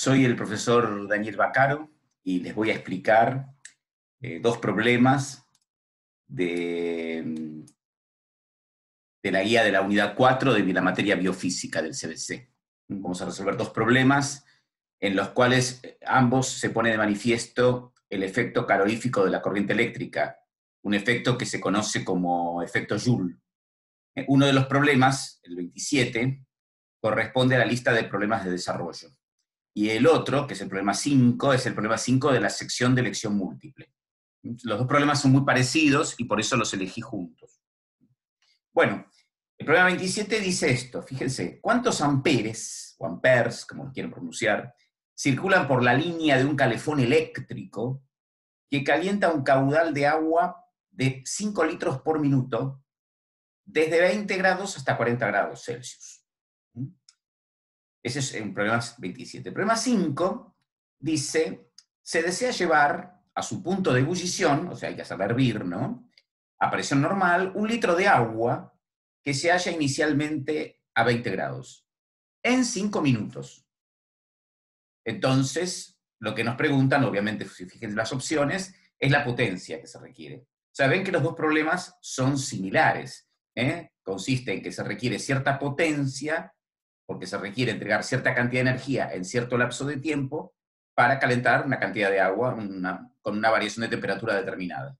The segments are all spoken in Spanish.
Soy el profesor Daniel Baccaro y les voy a explicar dos problemas de, de la guía de la unidad 4 de la materia biofísica del CBC. Vamos a resolver dos problemas en los cuales ambos se pone de manifiesto el efecto calorífico de la corriente eléctrica, un efecto que se conoce como efecto Joule. Uno de los problemas, el 27, corresponde a la lista de problemas de desarrollo. Y el otro, que es el problema 5, es el problema 5 de la sección de elección múltiple. Los dos problemas son muy parecidos y por eso los elegí juntos. Bueno, el problema 27 dice esto, fíjense, ¿cuántos amperes, o amperes, como lo quieren pronunciar, circulan por la línea de un calefón eléctrico que calienta un caudal de agua de 5 litros por minuto desde 20 grados hasta 40 grados Celsius? Ese es el problema 27. El problema 5 dice, se desea llevar a su punto de ebullición, o sea, hay que hacerla hervir, ¿no? A presión normal, 1 litro de agua que se halla inicialmente a 20 grados, en 5 minutos. Entonces, lo que nos preguntan, obviamente, si fíjense las opciones, es la potencia que se requiere. O sea, ven que los dos problemas son similares. Consiste en que se requiere cierta potencia porque se requiere entregar cierta cantidad de energía en cierto lapso de tiempo para calentar una cantidad de agua con una variación de temperatura determinada.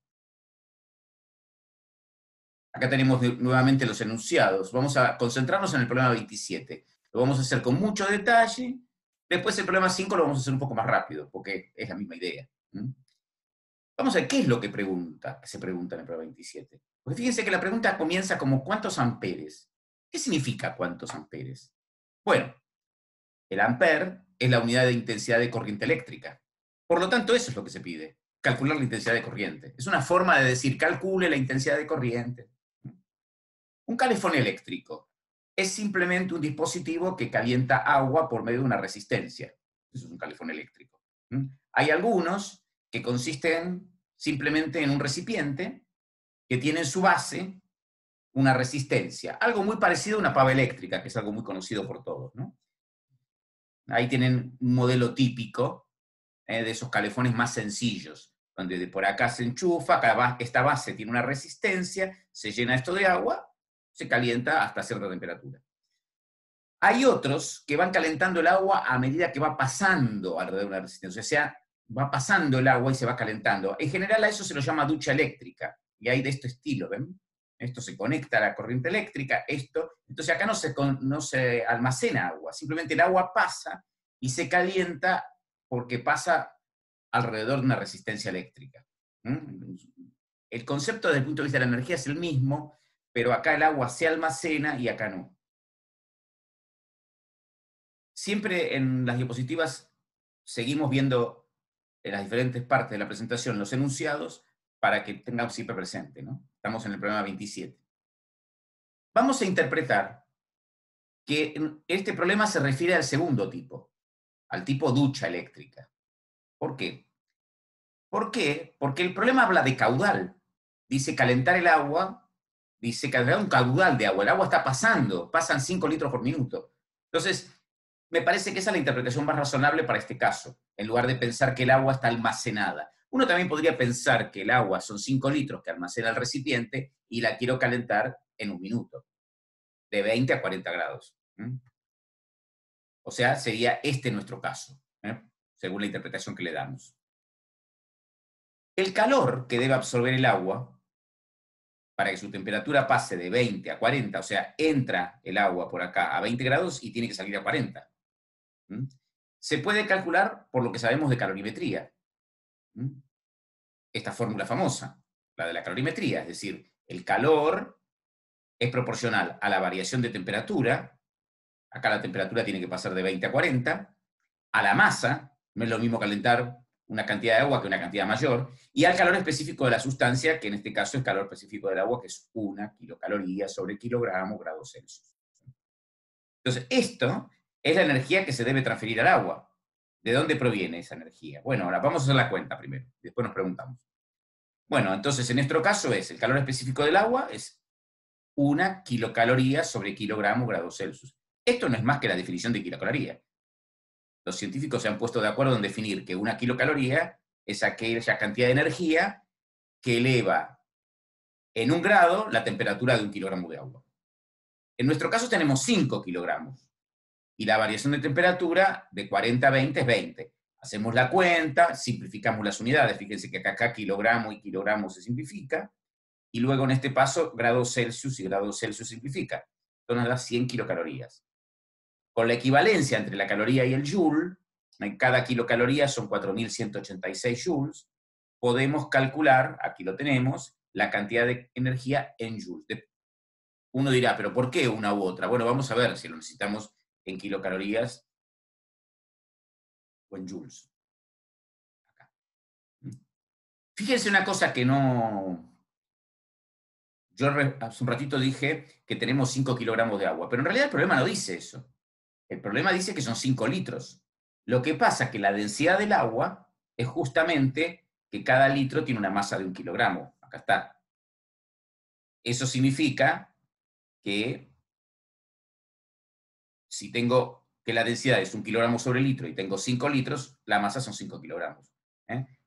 Acá tenemos nuevamente los enunciados. Vamos a concentrarnos en el problema 27. Lo vamos a hacer con mucho detalle. Después el problema 5 lo vamos a hacer un poco más rápido, porque es la misma idea. Vamos a ver qué es lo que se pregunta en el problema 27. Porque fíjense que la pregunta comienza como ¿cuántos amperes? ¿Qué significa cuántos amperes? Bueno, el ampere es la unidad de intensidad de corriente eléctrica. Por lo tanto, eso es lo que se pide, calcular la intensidad de corriente. Es una forma de decir, calcule la intensidad de corriente. Un calefón eléctrico es simplemente un dispositivo que calienta agua por medio de una resistencia. Eso es un calefón eléctrico. Hay algunos que consisten simplemente en un recipiente que tiene en su base una resistencia, algo muy parecido a una pava eléctrica, que es algo muy conocido por todos, ¿no? Ahí tienen un modelo típico de esos calefones más sencillos, donde por acá se enchufa, esta base tiene una resistencia, se llena esto de agua, se calienta hasta cierta temperatura. Hay otros que van calentando el agua a medida que va pasando alrededor de una resistencia, o sea, va pasando el agua y se va calentando. En general a eso se lo llama ducha eléctrica, y hay de este estilo, ¿ven? Esto se conecta a la corriente eléctrica, entonces acá no se almacena agua, simplemente el agua pasa y se calienta porque pasa alrededor de una resistencia eléctrica. El concepto desde el punto de vista de la energía es el mismo, pero acá el agua se almacena y acá no. Siempre en las diapositivas seguimos viendo en las diferentes partes de la presentación los enunciados para que tengamos siempre presente, ¿no? Estamos en el problema 27. Vamos a interpretar que este problema se refiere al segundo tipo, al tipo ducha eléctrica. ¿Por qué? ¿Por qué? Porque el problema habla de caudal. Dice calentar el agua, dice calentar un caudal de agua. El agua está pasando, pasan 5 litros por minuto. Entonces, me parece que esa es la interpretación más razonable para este caso, en lugar de pensar que el agua está almacenada. Uno también podría pensar que el agua son 5 litros que almacena el recipiente y la quiero calentar en 1 minuto, de 20 a 40 grados. O sea, sería este nuestro caso, según la interpretación que le damos. El calor que debe absorber el agua para que su temperatura pase de 20 a 40, o sea, entra el agua por acá a 20 grados y tiene que salir a 40. Se puede calcular por lo que sabemos de calorimetría. Esta fórmula famosa, la de la calorimetría, es decir, el calor es proporcional a la variación de temperatura, acá la temperatura tiene que pasar de 20 a 40, a la masa, no es lo mismo calentar una cantidad de agua que una cantidad mayor, y al calor específico de la sustancia, que en este caso es calor específico del agua, que es 1 kilocaloría sobre kilogramo grados Celsius. Entonces, esto es la energía que se debe transferir al agua. ¿De dónde proviene esa energía? Bueno, ahora vamos a hacer la cuenta primero, después nos preguntamos. Bueno, entonces en nuestro caso el calor específico del agua es 1 kilocaloría sobre kilogramo grados Celsius. Esto no es más que la definición de kilocaloría. los científicos se han puesto de acuerdo en definir que una kilocaloría es aquella cantidad de energía que eleva en 1 grado la temperatura de 1 kilogramo de agua. En nuestro caso tenemos 5 kilogramos, y la variación de temperatura de 40 a 20 es 20. Hacemos la cuenta, simplificamos las unidades, fíjense que acá kilogramo y kilogramo se simplifica, y luego en este paso grados Celsius y grados Celsius simplifica. Esto nos da 100 kilocalorías. Con la equivalencia entre la caloría y el joule, en cada kilocaloría son 4.186 joules, podemos calcular, aquí lo tenemos, la cantidad de energía en joules. Uno dirá, ¿pero por qué una u otra? Bueno, vamos a ver si lo necesitamos en kilocalorías o en joules. Acá. Fíjense una cosa que no... Yo hace un ratito dije que tenemos 5 kilogramos de agua, pero en realidad el problema no dice eso. El problema dice que son 5 litros. Lo que pasa es que la densidad del agua es justamente que cada litro tiene una masa de 1 kilogramo. Acá está. Eso significa que si tengo que la densidad es 1 kilogramo sobre litro y tengo 5 litros, la masa son 5 kilogramos.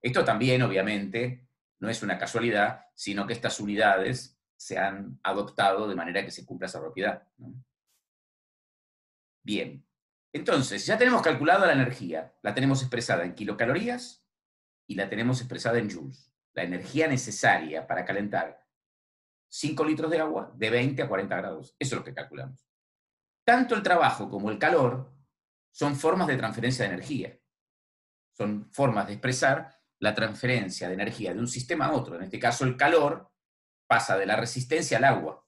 Esto también, obviamente, no es una casualidad, sino que estas unidades se han adoptado de manera que se cumpla esa propiedad, ¿no? Bien, entonces, ya tenemos calculado la energía, la tenemos expresada en kilocalorías y la tenemos expresada en joules. La energía necesaria para calentar 5 litros de agua de 20 a 40 grados. Eso es lo que calculamos. Tanto el trabajo como el calor son formas de transferencia de energía. Son formas de expresar la transferencia de energía de un sistema a otro. En este caso, el calor pasa de la resistencia al agua.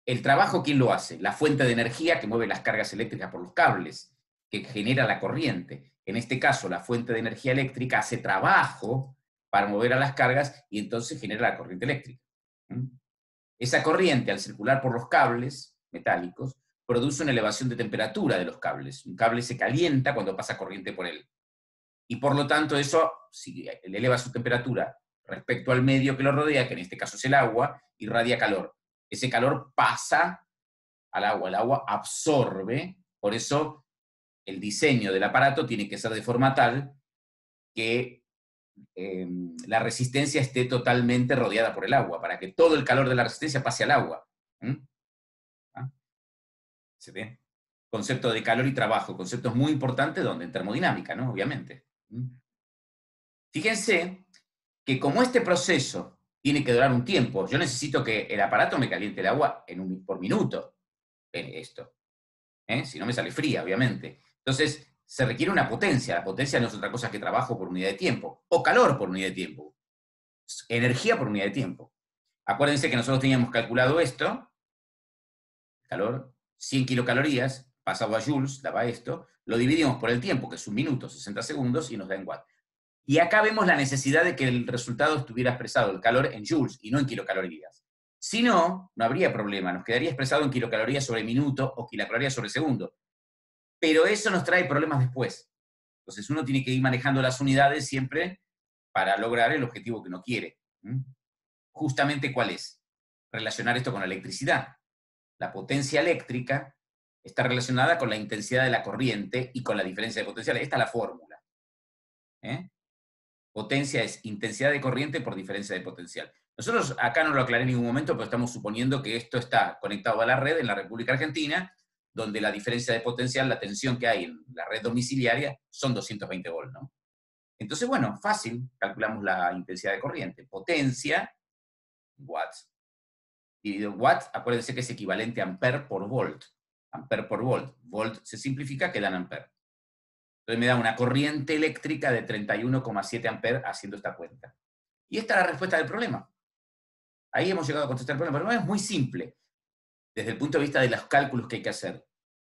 El trabajo, ¿quién lo hace? La fuente de energía que mueve las cargas eléctricas por los cables, que genera la corriente. En este caso, la fuente de energía eléctrica hace trabajo para mover a las cargas y entonces genera la corriente eléctrica. Esa corriente, al circular por los cables metálicos, produce una elevación de temperatura de los cables. Un cable se calienta cuando pasa corriente por él. Y por lo tanto, eso, si eleva su temperatura respecto al medio que lo rodea, que en este caso es el agua, irradia calor. Ese calor pasa al agua, el agua absorbe, por eso el diseño del aparato tiene que ser de forma tal que la resistencia esté totalmente rodeada por el agua, para que todo el calor de la resistencia pase al agua. ¿Ah? ¿Se ve? Concepto de calor y trabajo, conceptos muy importantes donde en termodinámica, ¿no? Obviamente. Fíjense que como este proceso tiene que durar un tiempo, yo necesito que el aparato me caliente el agua por minuto, esto. Si no me sale fría, obviamente. Entonces, se requiere una potencia. La potencia no es otra cosa que trabajo por unidad de tiempo, o calor por unidad de tiempo, energía por unidad de tiempo. Acuérdense que nosotros teníamos calculado esto, calor, 100 kilocalorías, pasado a joules, daba esto, lo dividimos por el tiempo, que es 1 minuto, 60 segundos, y nos da en watt. Y acá vemos la necesidad de que el resultado estuviera expresado, el calor, en joules y no en kilocalorías. Si no, no habría problema, nos quedaría expresado en kilocalorías sobre minuto o kilocalorías sobre segundo. Pero eso nos trae problemas después. Entonces uno tiene que ir manejando las unidades siempre para lograr el objetivo que uno quiere. Justamente, ¿cuál es? Relacionar esto con la electricidad. La potencia eléctrica está relacionada con la intensidad de la corriente y con la diferencia de potenciales. Esta es la fórmula. Potencia es intensidad de corriente por diferencia de potencial. Nosotros acá no lo aclaré en ningún momento, pero estamos suponiendo que esto está conectado a la red en la República Argentina, donde la diferencia de potencial, la tensión que hay en la red domiciliaria, son 220 volts, ¿no? Entonces, bueno, fácil, calculamos la intensidad de corriente. Potencia, watts. Dividido en watts, acuérdense que es equivalente a ampere por volt. Ampere por volt. Volt se simplifica, queda en ampere. Entonces me da una corriente eléctrica de 31,7 amperes haciendo esta cuenta. Y esta es la respuesta del problema. Ahí hemos llegado a contestar el problema. El problema es muy simple, desde el punto de vista de los cálculos que hay que hacer.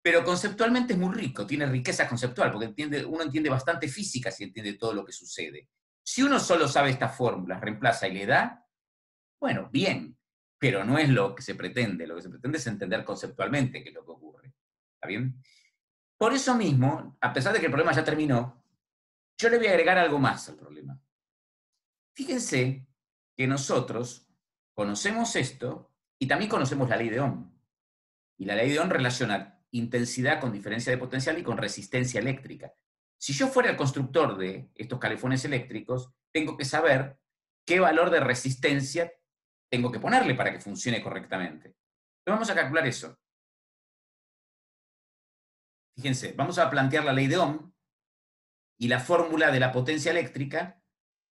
Pero conceptualmente es muy rico, tiene riqueza conceptual, porque uno entiende bastante física si entiende todo lo que sucede. Si uno solo sabe estas fórmulas, reemplaza y le da, bueno, bien, pero no es lo que se pretende. Lo que se pretende es entender conceptualmente qué es lo que ocurre. ¿Está bien? Por eso mismo, a pesar de que el problema ya terminó, yo le voy a agregar algo más al problema. Fíjense que nosotros conocemos esto y también conocemos la ley de Ohm. Y la ley de Ohm relaciona intensidad con diferencia de potencial y con resistencia eléctrica. Si yo fuera el constructor de estos calefones eléctricos, tengo que saber qué valor de resistencia tengo que ponerle para que funcione correctamente. Entonces vamos a calcular eso. Fíjense, vamos a plantear la ley de Ohm y la fórmula de la potencia eléctrica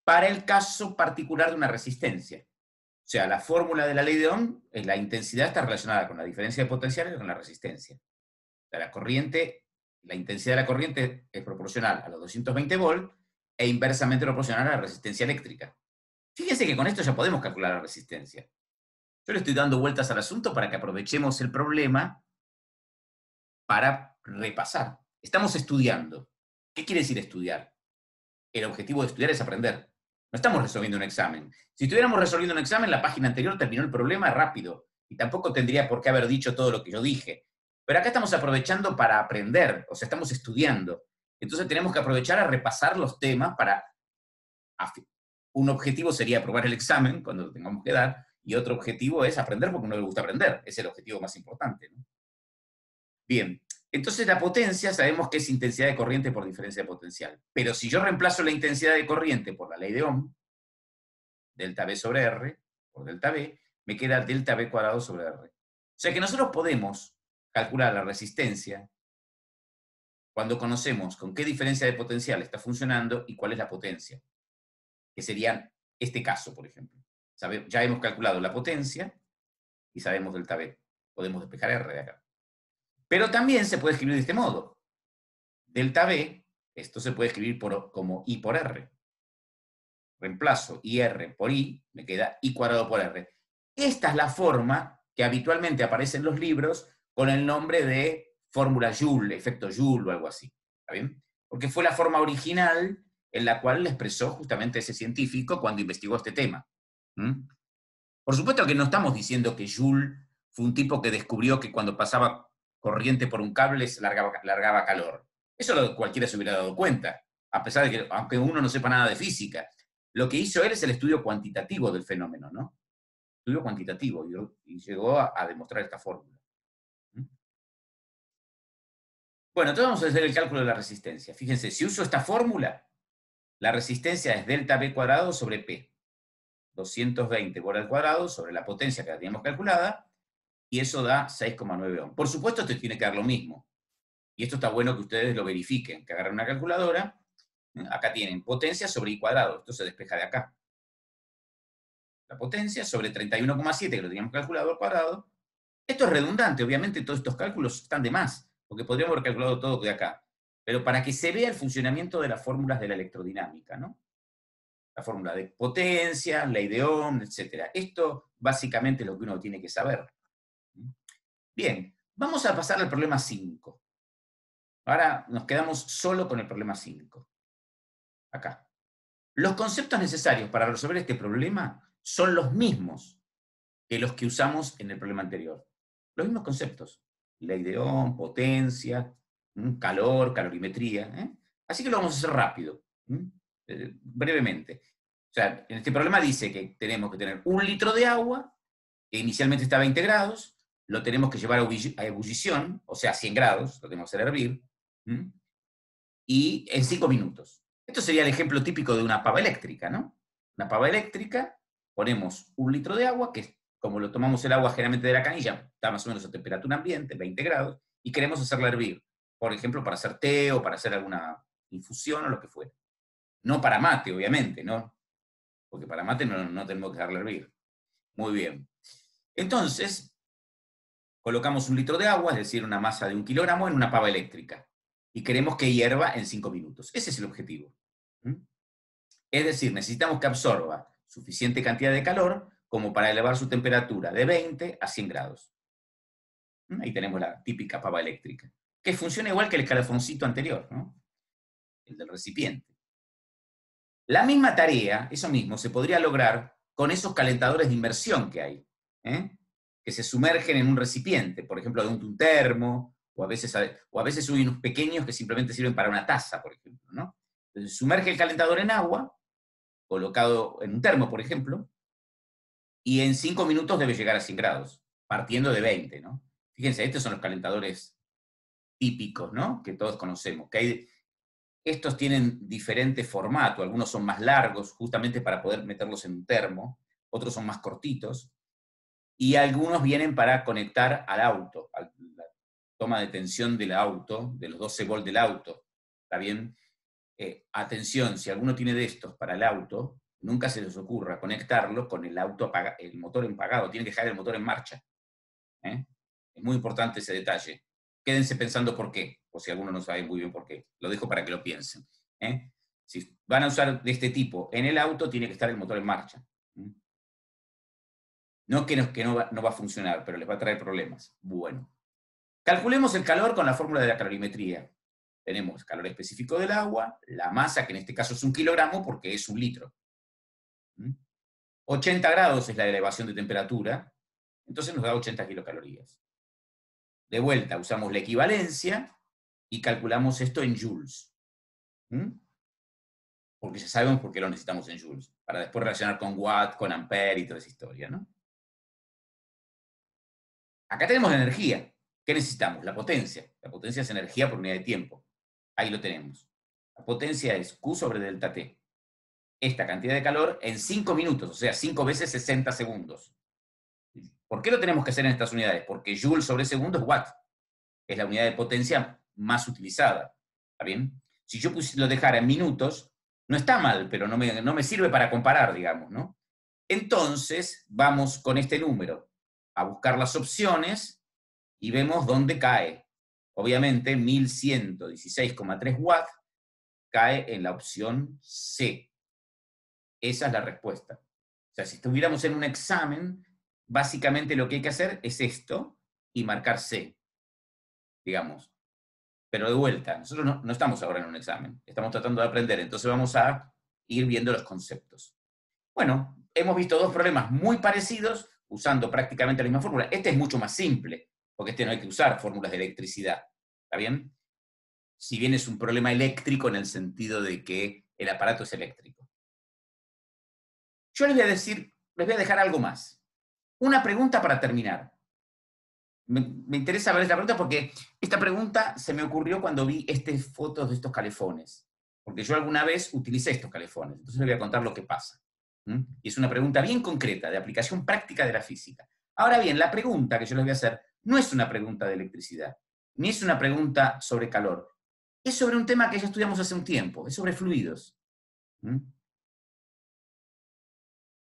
para el caso particular de una resistencia. O sea, la fórmula de la ley de Ohm es la intensidad está relacionada con la diferencia de potencial y con la resistencia. O sea, la corriente, la intensidad de la corriente es proporcional a los 220 volts e inversamente proporcional a la resistencia eléctrica. Fíjense que con esto ya podemos calcular la resistencia. Yo le estoy dando vueltas al asunto para que aprovechemos el problema para repasar. Estamos estudiando. ¿Qué quiere decir estudiar? El objetivo de estudiar es aprender. No estamos resolviendo un examen. Si estuviéramos resolviendo un examen, la página anterior terminó el problema rápido. Y tampoco tendría por qué haber dicho todo lo que yo dije. Pero acá estamos aprovechando para aprender. O sea, estamos estudiando. Entonces tenemos que aprovechar a repasar los temas para... Un objetivo sería aprobar el examen cuando lo tengamos que dar. Y otro objetivo es aprender porque a uno le gusta aprender. Es el objetivo más importante, ¿no? Bien, entonces la potencia sabemos que es intensidad de corriente por diferencia de potencial. Pero si yo reemplazo la intensidad de corriente por la ley de Ohm, delta V sobre R, por delta V, me queda delta V cuadrado sobre R. O sea que nosotros podemos calcular la resistencia cuando conocemos con qué diferencia de potencial está funcionando y cuál es la potencia, que sería este caso, por ejemplo. Ya hemos calculado la potencia y sabemos delta V. Podemos despejar R de acá. Pero también se puede escribir de este modo. Delta V, esto se puede escribir como I por R. Reemplazo IR por I, me queda I cuadrado por R. Esta es la forma que habitualmente aparece en los libros con el nombre de fórmula Joule, efecto Joule o algo así. ¿Está bien? Porque fue la forma original en la cual le expresó justamente ese científico cuando investigó este tema. Por supuesto que no estamos diciendo que Joule fue un tipo que descubrió que cuando pasaba corriente por un cable se largaba calor. Eso cualquiera se hubiera dado cuenta, a pesar de que, aunque uno no sepa nada de física. Lo que hizo él es el estudio cuantitativo del fenómeno, ¿no? Estudio cuantitativo, y llegó a demostrar esta fórmula. Bueno, entonces vamos a hacer el cálculo de la resistencia. Fíjense, si uso esta fórmula, la resistencia es delta V cuadrado sobre P. 220 por al cuadrado sobre la potencia que la teníamos calculada, y eso da 6,9 ohm. Por supuesto, esto tiene que dar lo mismo. Y esto está bueno que ustedes lo verifiquen, que agarren una calculadora. Acá tienen potencia sobre I cuadrado. Esto se despeja de acá. La potencia sobre 31,7, que lo teníamos calculado al cuadrado. Esto es redundante, obviamente todos estos cálculos están de más, porque podríamos haber calculado todo de acá. Pero para que se vea el funcionamiento de las fórmulas de la electrodinámica, ¿no? La fórmula de potencia, ley de Ohm, etc. Esto básicamente es lo que uno tiene que saber. Bien, vamos a pasar al problema 5. Ahora nos quedamos solo con el problema 5. Acá. Los conceptos necesarios para resolver este problema son los mismos que los que usamos en el problema anterior. Los mismos conceptos. Ley de Ohm, potencia, calor, calorimetría. Así que lo vamos a hacer rápido, brevemente. O sea, en este problema dice que tenemos que tener 1 litro de agua, que inicialmente está a 20 grados, lo tenemos que llevar a ebullición, o sea, a 100 grados, lo tenemos que hacer hervir, y en 5 minutos. Esto sería el ejemplo típico de una pava eléctrica, ¿no? Una pava eléctrica, ponemos 1 litro de agua, que como lo tomamos el agua generalmente de la canilla, está más o menos a temperatura ambiente, 20 grados, y queremos hacerla hervir. Por ejemplo, para hacer té o para hacer alguna infusión o lo que fuera. No para mate, obviamente, ¿no? Porque para mate no tenemos que dejarla hervir. Muy bien. Entonces, colocamos 1 litro de agua, es decir, una masa de 1 kilogramo, en una pava eléctrica. Y queremos que hierva en 5 minutos. Ese es el objetivo. Es decir, necesitamos que absorba suficiente cantidad de calor como para elevar su temperatura de 20 a 100 grados. Ahí tenemos la típica pava eléctrica, que funciona igual que el escalafoncito anterior, ¿no? El del recipiente. La misma tarea, eso mismo, se podría lograr con esos calentadores de inmersión que hay, que se sumergen en un recipiente, por ejemplo, de un termo, o a veces hay unos pequeños que simplemente sirven para una taza, por ejemplo, ¿no? Entonces sumerge el calentador en agua, colocado en un termo, por ejemplo, y en 5 minutos debe llegar a 100 grados, partiendo de 20, ¿no? Fíjense, estos son los calentadores típicos, ¿no? Que todos conocemos, estos tienen diferente formato, algunos son más largos, justamente para poder meterlos en un termo, otros son más cortitos, y algunos vienen para conectar al auto, a la toma de tensión del auto, de los 12 volts del auto, ¿está bien? Atención, si alguno tiene de estos para el auto, nunca se les ocurra conectarlo con el auto el motor apagado, tiene que dejar el motor en marcha. ¿Eh? Es muy importante ese detalle. Quédense pensando por qué, o si alguno no sabe muy bien por qué. Lo dejo para que lo piensen. ¿Eh? Si van a usar de este tipo en el auto, tiene que estar el motor en marcha. No que no va a funcionar, pero les va a traer problemas. Bueno. Calculemos el calor con la fórmula de la calorimetría. Tenemos calor específico del agua, la masa, que en este caso es 1 kilogramo porque es 1 litro. 80 grados es la elevación de temperatura, entonces nos da 80 kilocalorías. De vuelta, usamos la equivalencia y calculamos esto en joules. Porque ya sabemos por qué lo necesitamos en joules, para después relacionar con watt, con ampere y toda esa historia, ¿no? Acá tenemos la energía. ¿Qué necesitamos? La potencia. La potencia es energía por unidad de tiempo. Ahí lo tenemos. La potencia es Q sobre delta T. Esta cantidad de calor en 5 minutos, o sea, 5 veces 60 segundos. ¿Por qué lo tenemos que hacer en estas unidades? Porque joule sobre segundo es watt. Es la unidad de potencia más utilizada. ¿Está bien? Si yo lo dejara en minutos, no está mal, pero no me sirve para comparar, digamos, ¿no? Entonces, vamos con este número a buscar las opciones y vemos dónde cae. Obviamente, 1116,3 watts cae en la opción C. Esa es la respuesta. O sea, si estuviéramos en un examen, básicamente lo que hay que hacer es esto y marcar C, digamos. Pero de vuelta, nosotros no estamos ahora en un examen, estamos tratando de aprender, entonces vamos a ir viendo los conceptos. Bueno, hemos visto dos problemas muy parecidos usando prácticamente la misma fórmula. Este es mucho más simple, porque este no hay que usar fórmulas de electricidad, ¿está bien? Si bien es un problema eléctrico en el sentido de que el aparato es eléctrico. Yo les voy a dejar algo más. Una pregunta para terminar. Me interesa ver esta pregunta porque esta pregunta se me ocurrió cuando vi estas fotos de estos calefones. Porque yo alguna vez utilicé estos calefones. Entonces les voy a contar lo que pasa. Y es una pregunta bien concreta, de aplicación práctica de la física. Ahora bien, la pregunta que yo les voy a hacer no es una pregunta de electricidad, ni es una pregunta sobre calor. Es sobre un tema que ya estudiamos hace un tiempo, es sobre fluidos.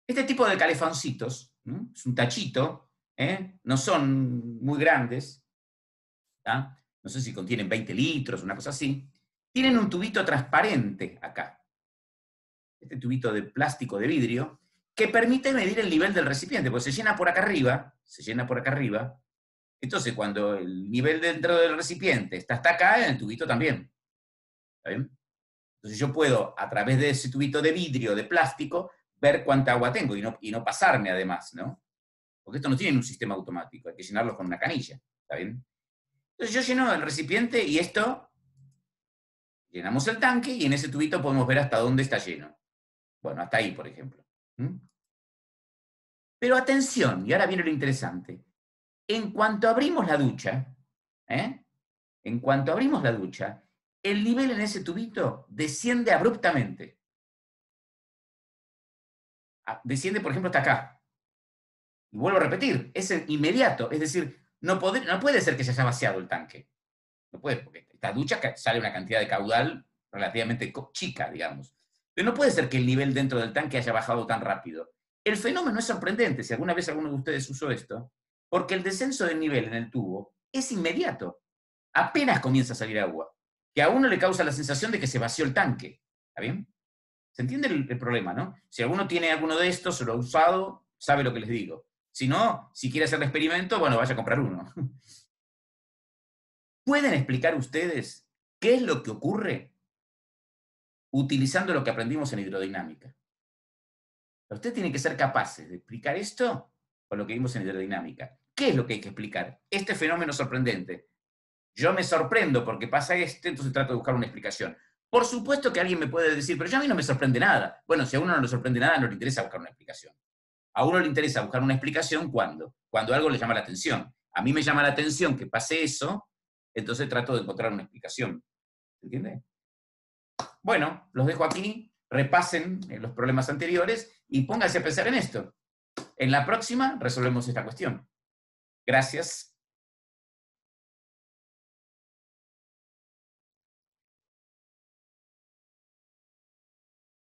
Este tipo de calefoncitos, es un tachito, no son muy grandes, ¿tá? No sé si contienen 20 litros, una cosa así. Tienen un tubito transparente acá. Este tubito de plástico de vidrio, que permite medir el nivel del recipiente, porque se llena por acá arriba, entonces cuando el nivel dentro del recipiente está hasta acá, en el tubito también. ¿Está bien? Entonces yo puedo, a través de ese tubito de vidrio, de plástico, ver cuánta agua tengo y no pasarme además, ¿no? Porque esto no tiene un sistema automático, hay que llenarlo con una canilla, ¿está bien? Entonces yo lleno el recipiente y esto, llenamos el tanque y en ese tubito podemos ver hasta dónde está lleno. Bueno, hasta ahí, por ejemplo. Pero atención, y ahora viene lo interesante. En cuanto abrimos la ducha, en cuanto abrimos la ducha, el nivel en ese tubito desciende abruptamente. Desciende, por ejemplo, hasta acá. Y vuelvo a repetir, es inmediato, es decir, no puede ser que se haya vaciado el tanque. No puede, porque esta ducha sale una cantidad de caudal relativamente chica, digamos. Pero no puede ser que el nivel dentro del tanque haya bajado tan rápido. El fenómeno es sorprendente, si alguna vez alguno de ustedes usó esto, porque el descenso del nivel en el tubo es inmediato. Apenas comienza a salir agua, que a uno le causa la sensación de que se vació el tanque. ¿Está bien? ¿Se entiende el problema, no? Si alguno tiene alguno de estos, o lo ha usado, sabe lo que les digo. Si no, si quiere hacer el experimento, bueno, vaya a comprar uno. ¿Pueden explicar ustedes qué es lo que ocurre utilizando lo que aprendimos en hidrodinámica? Ustedes tienen que ser capaces de explicar esto con lo que vimos en hidrodinámica. ¿Qué es lo que hay que explicar? Este fenómeno sorprendente. Yo me sorprendo porque pasa entonces trato de buscar una explicación. Por supuesto que alguien me puede decir, pero ya a mí no me sorprende nada. Bueno, si a uno no le sorprende nada, no le interesa buscar una explicación. A uno le interesa buscar una explicación cuando algo le llama la atención. A mí me llama la atención que pase eso, entonces trato de encontrar una explicación. ¿Se entiende? Bueno, los dejo aquí, repasen los problemas anteriores y pónganse a pensar en esto. En la próxima resolvemos esta cuestión. Gracias.